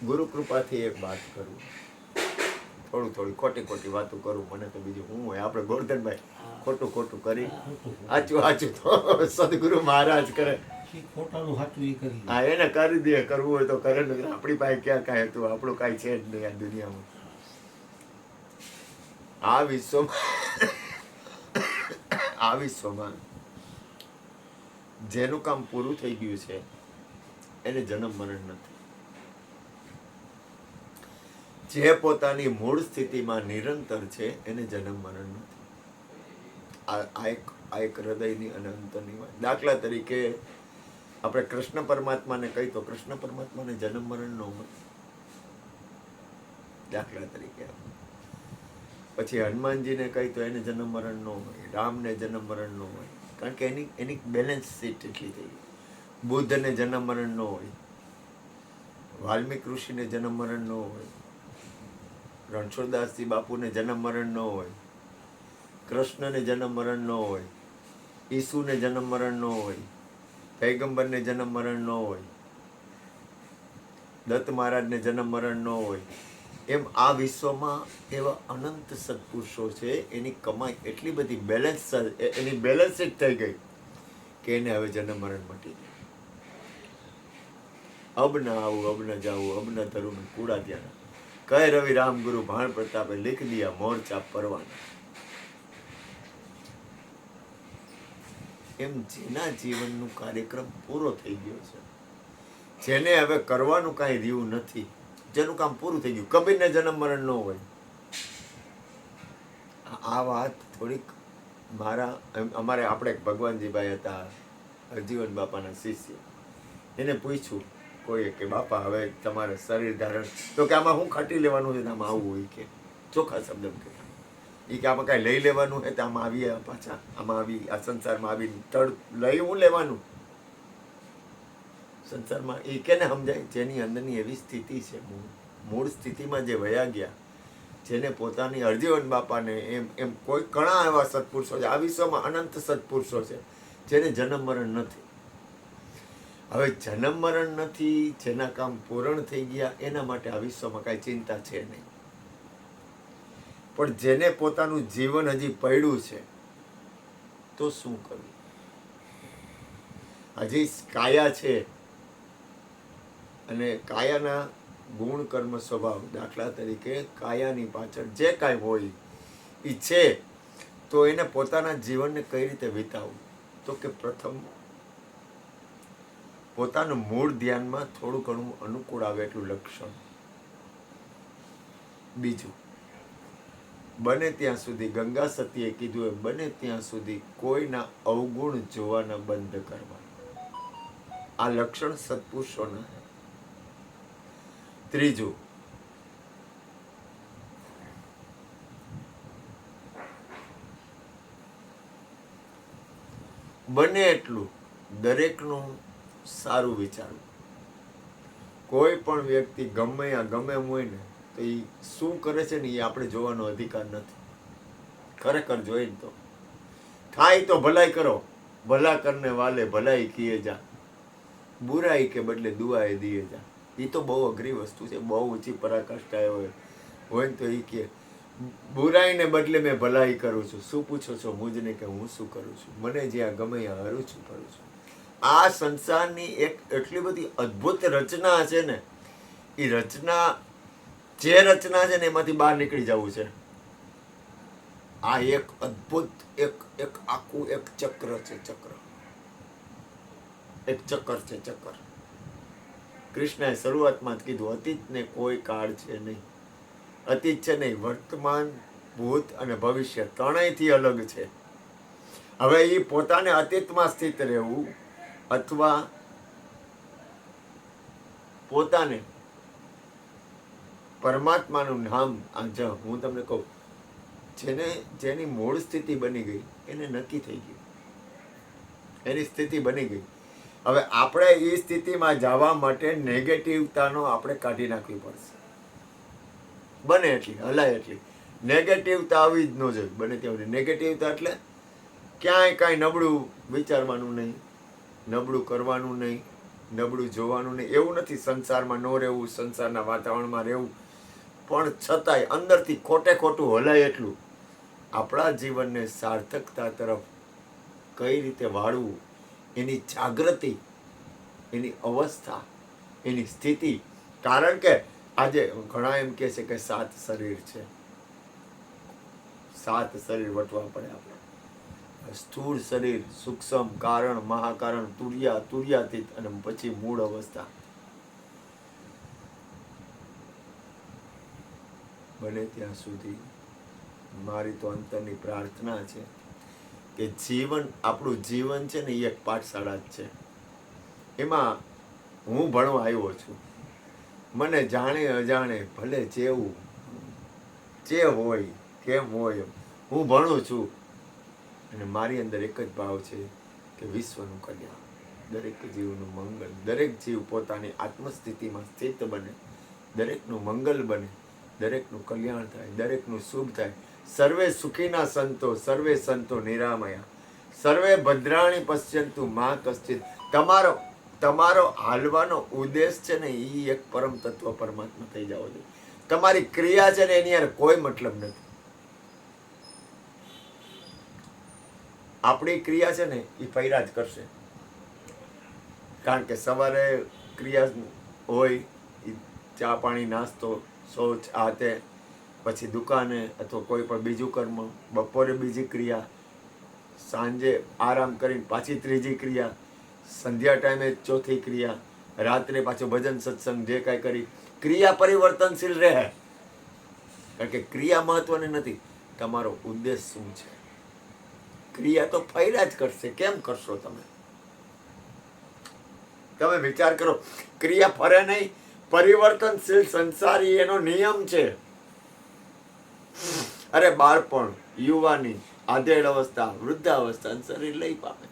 ગુરુ કૃપાથી એક વાત કરું, થોડી ખોટી વાતો કરું, મને તો બીજું હું હોય. આપણે ગોરધનભાઈ ખોટું કરી, આચું તો સદગુરુ મહારાજ કરે. હા, એને કરી દે, કરવું હોય તો કરે. આપણી પાસે ક્યાં કાંઈ હતું? આપણું કાંઈ છે જ નહીં આ દુનિયામાં. આ વિશ્વમાં જેનું કામ પૂરું થઈ ગયું છે એને જન્મ મરણ નથી. જે પોતાની મૂળ સ્થિતિમાં નિરંતર છે એને જન્મ મરણ નથી. આ એક હૃદયની અને અંતરની વાત. દાખલા તરીકે આપણે કૃષ્ણ પરમાત્માને કહી તો કૃષ્ણ પરમાત્માને જન્મ મરણ ન હોય, દાખલા તરીકે. પછી હનુમાનજીને કહી તો એને જન્મ મરણ ન હોય, રામને જન્મ મરણ ન હોય, કારણ કે એની બેલેન્સ સીટ એટલી થઈ ગઈ. બુદ્ધને જન્મ મરણ ન હોય, વાલ્મીક ઋષિને જન્મ મરણ ન હોય, રણછોડદાસજી બાપુને જન્મ મરણ ન હોય, કૃષ્ણને જન્મ મરણ ન હોય, ઈસુને જન્મ મરણ ન હોય, પૈગંબરને જન્મ મરણ ન હોય, દત્ત મહારાજને જન્મ મરણ ન હોય. એમ આ વિશ્વમાં એવા અનંત સત્પુરુષો છે. એની કમાઈ એટલી બધી એની બેલેન્સ જ થઈ ગઈ કે એને હવે જન્મ મરણ મટી ગયું. અબ ન આવું, અબ ન જાવું, અબ ન ધરું કુડા ત્યાં કહે રવિ રામ ગુરુ ભાણ પ્રતાપે લીખ દિયા મોરચા પરવાના. એમ જેના જીવનનું કાર્યક્રમ પૂરો થઈ ગયો છે, જેને હવે કરવાનું કાંઈ રહ્યું નથી, જેનું કામ પૂરું થઈ ગયું. કબીરને જન્મ મરણ ન હોય. આ વાત થોડીક અમારે આપણે ભગવાનજીભાઈ હતા, હરજીવન બાપાના શિષ્ય. એને પૂછ્યું કોઈએ કે બાપા હવે તમારે શરીર ધારણ, તો કે આમાં શું ખાટી લેવાનું છે? આમાં આવું હોય કે ચોખ્ખા શબ્દ કે આમાં કાંઈ લઈ લેવાનું છે? તો આમાં આવીએ પાછા, આમાં આવી આ સંસારમાં આવી તળ લઈ હું લેવાનું સંસારમાં? એ કેને સમજાય? જેની અંદરની એવી સ્થિતિ છે, મૂળ સ્થિતિમાં જે વયા ગયા, જેને પોતાની હરજીવન બાપાને એમ કોઈ ઘણા એવા સત્પુરુષો છે આ વિશ્વમાં, અનંત સત્પુરુષો છે જેને જન્મ મરણ નથી. હવે જન્મ મરણ નથી, જેના કામ પૂર્ણ થઈ ગયા, એના માટે આ વિશ્વમાં કાંઈ ચિંતા છે નહીં. પણ જેને પોતાનું જીવન હજી પડ્યું છે તો શું કરવું? હજી કાયા છે અને કાયાના ગુણ કર્મ સ્વભાવ, દાખલા તરીકે કાયાની પાછળ જે કાંઈ હોય એ છે, તો એને પોતાના જીવનને કઈ રીતે વિતાવવું? તો કે પ્રથમ પોતાનું મૂળ ધ્યાનમાં થોડું ઘણું અનુકૂળ આવે એટલું લક્ષણ. બીજું, બને ત્યાં સુધી, ગંગા સતીએ કીધું એ બને ત્યાં સુધી કોઈના અવગુણ જોવાના બંધ કરવા. આ લક્ષણ સત્પુરુષોના. ત્રીજું, બને એટલું દરેકનું સારું વિચારવું. કોઈ પણ વ્યક્તિ ગમે એમ હોય ને તો એ શું કરે છે ને એ આપણે જોવાનો અધિકાર નથી. ખરેખર જોઈને તો થાય તો ભલાઈ કરો, ભલા કરને વાલે ભલાઈ કિએ જા, બુરાઈ કે બદલે દુઆએ દિએ જા. એ તો બહુ અઘરી વસ્તુ છે, બહુ ઊંચી પરાકાષ્ઠા હોય ને તો એ કે બુરાઈને બદલે મેં ભલાઈ કરું છું. શું પૂછો છો મુજને કે હું શું કરું છું? મને જ્યાં ગમે ત્યાં હરું છું, કરું છું. આ સંસારની એક એટલી બધી અદ્ભુત રચના છે ને, એ રચના જે રચના છે ને એમાંથી બહાર નીકળી જવું છે. આ એક અદ્ભુત એક આખું એક ચક્ર છે, એક ચક્કર છે, ચક્કર. કૃષ્ણએ શરૂઆતમાં જ કીધું અતીતને કોઈ કાળ છે નહીં. અતીત છે નહીં, વર્તમાન, ભૂત અને ભવિષ્ય ત્રણેયથી અલગ છે. હવે એ પોતાને અતીતમાં સ્થિત રહેવું અથવા પોતાને પરમાત્માનું નામ, હું તમને કહું, જેની મૂળ સ્થિતિ બની ગઈ એને નક્કી થઈ ગયું, એની સ્થિતિ બની ગઈ. હવે આપણે એ સ્થિતિમાં જવા માટે નેગેટિવતાનો આપણે કાઢી નાખવી પડશે. બને એટલી, હલાય એટલી નેગેટિવતા આવી જ ન જોઈએ. બને ત્યાં નેગેટિવતા એટલે ક્યાંય કાંઈ નબળું વિચારવાનું નહીં, નબળું કરવાનું નહીં, નબળું જોવાનું નહીં, એવું નથી સંસારમાં ન રહેવું, સંસારના વાતાવરણમાં રહેવું, પણ છતાંય અંદરથી ખોટે ખોટું હલાય એટલું આપણા જીવનને સાર્થકતા તરફ કઈ રીતે વાળવું, એની જાગૃતિ, એની અવસ્થા, એની સ્થિતિ. કારણ કે આજે ઘણા એમ કહે છે કે 7 શરીર છે, 7 શરીર વટવા પડે આપણે. સ્થૂળ શરીર, સૂક્ષ્મ, કારણ, મહાકારણ, તુર્યા, તુર્યાતીત અને પછી મૂળ અવસ્થા. બને ત્યાં સુધી મારી તો અંતરની પ્રાર્થના છે કે આપણું જીવન છે ને એ એક પાઠશાળા જ છે. એમાં હું ભણવા આવ્યો છું. મને જાણે અજાણે ભલે જેવું જે હોય કેમ હોય હું ભણું છું, અને મારી અંદર એક જ ભાવ છે કે વિશ્વનું કલ્યાણ, દરેક જીવનું મંગળ, દરેક જીવ પોતાની આત્મસ્થિતિમાં સ્થિત બને, દરેકનું મંગલ બને, દરેકનું કલ્યાણ થાય, દરેકનું શુભ થાય. સર્વે સુખીના સંતો, સર્વે સંતો નિરામયા, સર્વે ભદ્રાણી પશ્યંતુ મા કશ્ચિત. તમારો હાલવાનો ઉદ્દેશ છે ને એ એક પરમ તત્વ પરમાત્મા થઈ જાવ જોઈએ. તમારી ક્રિયા છે ને એની યાર કોઈ મતલબ નથી. આપણી ક્રિયા છે ને એ પૈરા જ કરશે. કારણ કે સવારે ક્રિયા હોય, ચા પાણી નાસ્તો, શૌચ, આ તે, પછી દુકાને અથવા કોઈ પણ બીજું કર્મ, બપોરે બીજી ક્રિયા, સાંજે આરામ કરીને પાછી ત્રીજી ક્રિયા, સંધ્યા ટાઈમે ચોથી ક્રિયા, રાત્રે પાછો ભજન સત્સંગ જે કાંઈ કરી. ક્રિયા પરિવર્તનશીલ રહે. કારણ કે ક્રિયા મહત્વની નથી, તમારો ઉદ્દેશ શું છે. ક્રિયા તો ફર્યા જ કરશે. કેમ કરશો તમે? તમે વિચાર કરો, ક્રિયા ફરે નહીં. પરિવર્તનશીલ સંસારી એનો નિયમ છે. અરે બાળપણ, યુવાની, આધેડ અવસ્થા, વૃદ્ધાવસ્થા, શરીર લઈ પામે.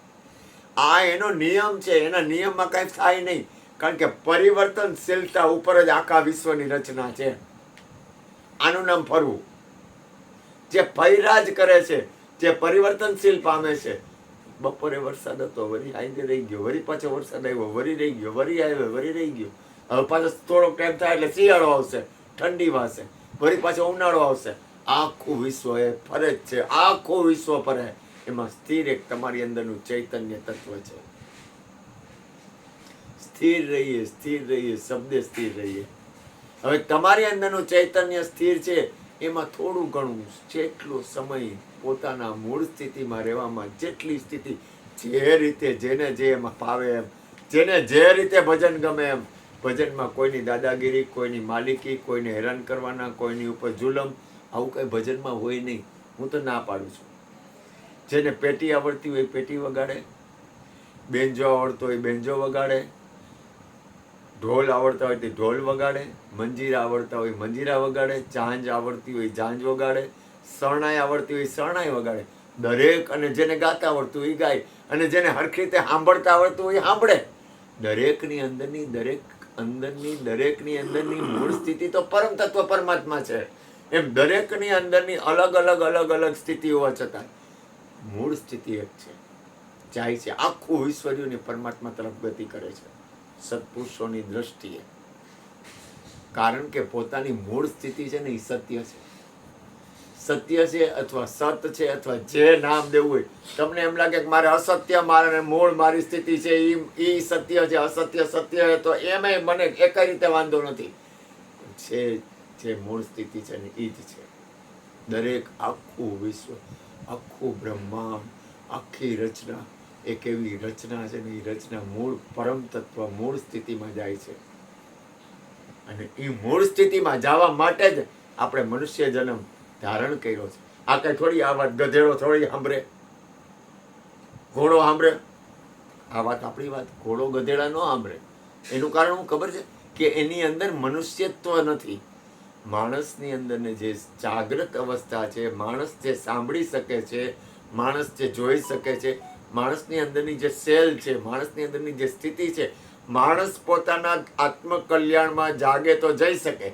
આ એનો નિયમ છે. એના નિયમમાં કઈ થાય નહીં. કારણ કે પરિવર્તનશીલતા ઉપર જ આખા વિશ્વની રચના છે. આનું નામ ફરવું. જે ફર્યા જ કરે છે, જે પરિવર્તનશીલ પામે છે. બપોરે વરસાદ હતો, વરી આઈને રહી ગયો, વરી પાછો વરસાદ આવ્યો, વરી રહી ગયો, વરી આવ્યો, વરી રહી ગયો. હવે પાછો થોડોક ટાઈમ થાય એટલે શિયાળો આવશે, ઠંડી વાશે, વરી પાછો ઉનાળો આવશે. આખું વિશ્વ એ ફરે જ છે. આખું વિશ્વ ફરે. એમાં સ્થિર એક તમારી અંદરનું ચૈતન્ય તત્વ છે. સ્થિર રહીએ, સ્થિર રહીએ, શબ્દે સ્થિર રહીએ. હવે તમારી અંદરનું ચૈતન્ય સ્થિર છે. એમાં થોડું ઘણું જેટલો સમય પોતાના મૂળ સ્થિતિમાં રહેવામાં, જેટલી સ્થિતિ, જે રીતે જેને જે એમાં ફાવે એમ, જેને જે રીતે ભજન ગમે એમ. ભજનમાં કોઈની દાદાગીરી, કોઈની માલિકી, કોઈને હેરાન કરવાના, કોઈની ઉપર જુલમ, આવું કઈ ભજનમાં હોય નહીં. હું તો ના પાડું છું. જેને પેટી આવડતી હોય પેટી વગાડે, બેન્જો આવડતો હોય બેન્જો વગાડે, ઢોલ આવડતા હોય તે ઢોલ વગાડે, મંજીરા આવડતા હોય મંજીરા વગાડે, ઝાંઝ આવડતી હોય ઝાંઝ વગાડે, શરણાઈ આવડતી હોય શરણાઈ વગાડે. દરેક, અને જેને ગાતા આવડતું હોય ગાય, અને જેને હરખી રીતે સાંભળતા આવડતું હોય સાંભળે. દરેકની અંદરની મૂળ સ્થિતિ તો પરમ તત્વ પરમાત્મા છે. એમ દરેકની અંદરની અલગ અલગ સ્થિતિ હોવા છતાં મૂળ સ્થિતિ એક છે. જાય છે આખું વિશ્વની પરમાત્મા તરફ ગતિ કરે છે સત્પુરુષોની દ્રષ્ટિએ. કારણ કે પોતાની મૂળ સ્થિતિ છે ને એ સત્ય છે. સત્ય છે અથવા સત છે અથવા જે નામ દેવું હોય. તમને એમ લાગે કે મારે અસત્ય, મારે મૂળ મારી સ્થિતિ છે એ સત્ય છે, અસત્ય સત્ય તો એમાંય મને એક રીતે વાંધો નથી. જે મૂળ સ્થિતિ છે ને એ જ છે. દરેક આખું વિશ્વ, આખું બ્રહ્માંડ, આખી રચના એક એવી રચના છે ને એ રચના મૂળ પરમ તત્વ મૂળ સ્થિતિમાં જાય છે. અને એ મૂળ સ્થિતિમાં જવા માટે જ આપણે મનુષ્ય જન્મ ધારણ કર્યો છે. આ કઈ થોડી આ વાત ગધેડો થોડી સાંભળે, ઘોડો સાંભળે? આ વાત આપણી વાત ઘોડો ગધેડા ન સાંભળે. એનું કારણ શું ખબર છે? કે એની અંદર મનુષ્યત્વ નથી. માણસની અંદરને જે જાગૃત અવસ્થા છે, માણસ જે સાંભળી શકે છે, માણસ જે જોઈ શકે છે, માણસની અંદરની જે સેલ છે, માણસની અંદરની જે સ્થિતિ છે, માણસ પોતાના આત્મકલ્યાણમાં જાગે તો જઈ શકે.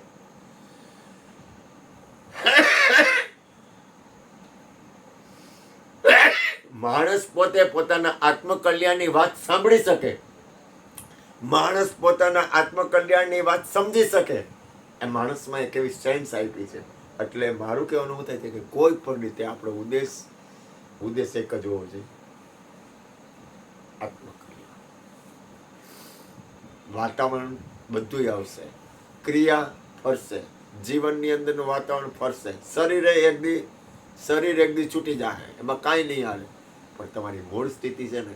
માણસ પોતે પોતાના આત્મકલ્યાણની વાત સાંભળી શકે, માણસ પોતાના આત્મકલ્યાણની વાત સમજી શકે એ માણસમાં એક એવી સેન્સ આપી છે. એટલે મારું કહેવાનું એવું થાય છે કે કોઈ પણ રીતે આપણો ઉદ્દેશ એક જ હોવો જોઈએ, આત્મકલ્યાણ. વાતાવરણ બધું આવશે, ક્રિયા ફરશે, જીવનની અંદરનું વાતાવરણ ફરશે, શરીર એક દી છૂટી જાય, એમાં કાંઈ નહીં હાલે, પણ તમારી મૂળ સ્થિતિ છે ને,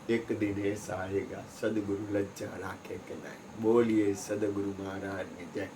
એક દિન એસા આएगा સદગુરુ લજ્જા રાખે કે નહીં. બોલીએ સદગુરુ મહારાજની જય.